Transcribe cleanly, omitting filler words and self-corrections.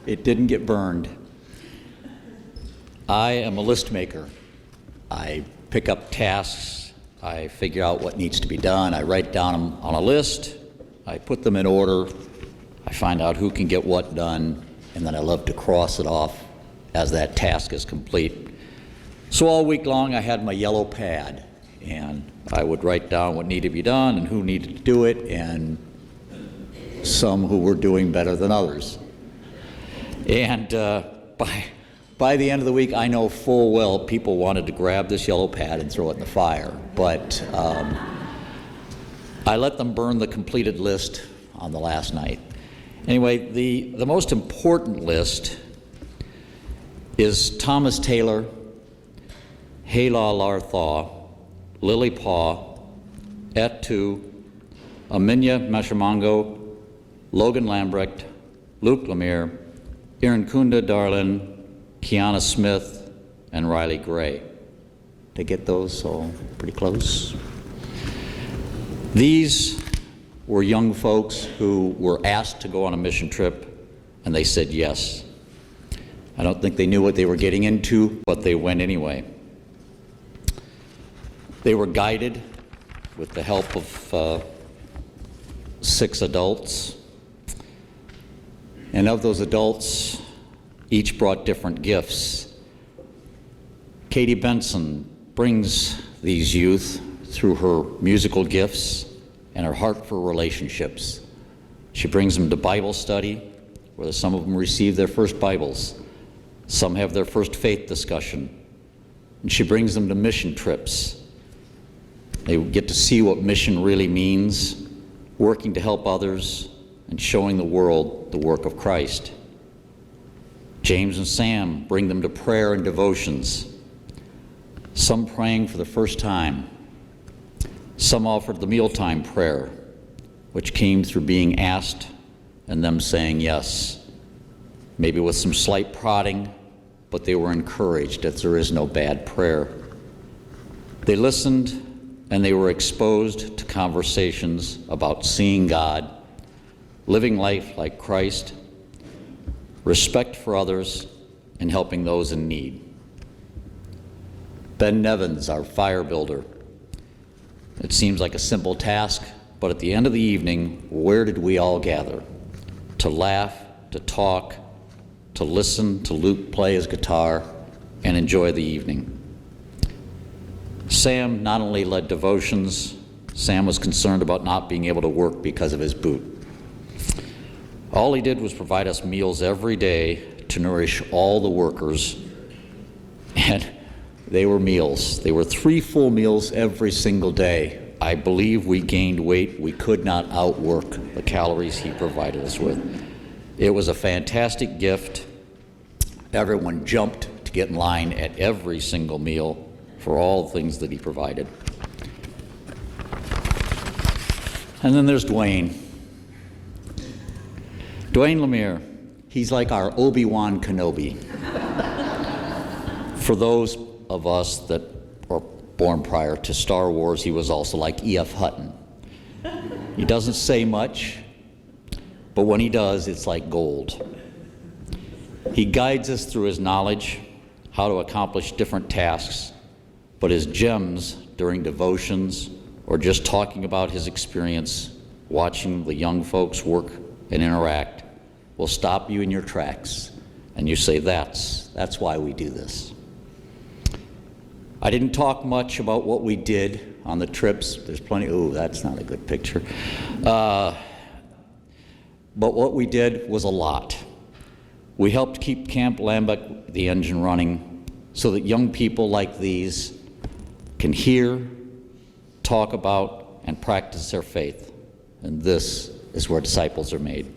It didn't get burned. I am a list maker. I pick up tasks, I figure out what needs to be done, I write down on a list, I put them in order, I find out who can get what done, and then I love to cross it off as that task is complete. So all week long I had my yellow pad, and I would write down what needed to be done and who needed to do it, and some who were doing better than others. And by the end of the week, I know full well people wanted to grab this yellow pad and throw it in the fire, but I let them burn the completed list on the last night. Anyway, the most important list is Thomas Taylor, Hela Larthaw, Lily Paw, Etu, Aminya Mashamango, Logan Lambrecht, Luke Lemire, Irnkunda Darlin, Kiana Smith, and Riley Gray. Did I get those all pretty close? These were young folks who were asked to go on a mission trip, and they said yes. I don't think they knew what they were getting into, but they went anyway. They were guided with the help of 6 adults. And of those adults, each brought different gifts. Katie Benson brings these youth through her musical gifts and her heart for relationships. She brings them to Bible study, where some of them receive their first Bibles. Some have their first faith discussion. And she brings them to mission trips. They get to see what mission really means, working to help others and showing the world the work of Christ. James and Sam bring them to prayer and devotions, some praying for the first time. Some offered the mealtime prayer, which came through being asked and them saying yes, maybe with some slight prodding, but they were encouraged that there is no bad prayer. They listened and they were exposed to conversations about seeing God, living life like Christ, respect for others, and helping those in need. Ben Nevins, our fire builder. It seems like a simple task, but at the end of the evening, where did we all gather? To laugh, to talk, to listen to Luke play his guitar, and enjoy the evening. Sam not only led devotions, Sam was concerned about not being able to work because of his boot. All he did was provide us meals every day to nourish all the workers, and they were meals. They were 3 full meals every single day. I believe we gained weight. We could not outwork the calories he provided us with. It was a fantastic gift. Everyone jumped to get in line at every single meal for all the things that he provided. And then there's Dwayne. Dwayne Lemire, he's like our Obi-Wan Kenobi. For those of us that were born prior to Star Wars, he was also like E.F. Hutton. He doesn't say much, but when he does, it's like gold. He guides us through his knowledge, how to accomplish different tasks, but his gems during devotions or just talking about his experience, watching the young folks work and interact, will stop you in your tracks, and you say, that's why we do this. I didn't talk much about what we did on the trips. There's plenty, that's not a good picture. But what we did was a lot. We helped keep Camp Lambeck, the engine, running so that young people like these can hear, talk about, and practice their faith. And this is where disciples are made.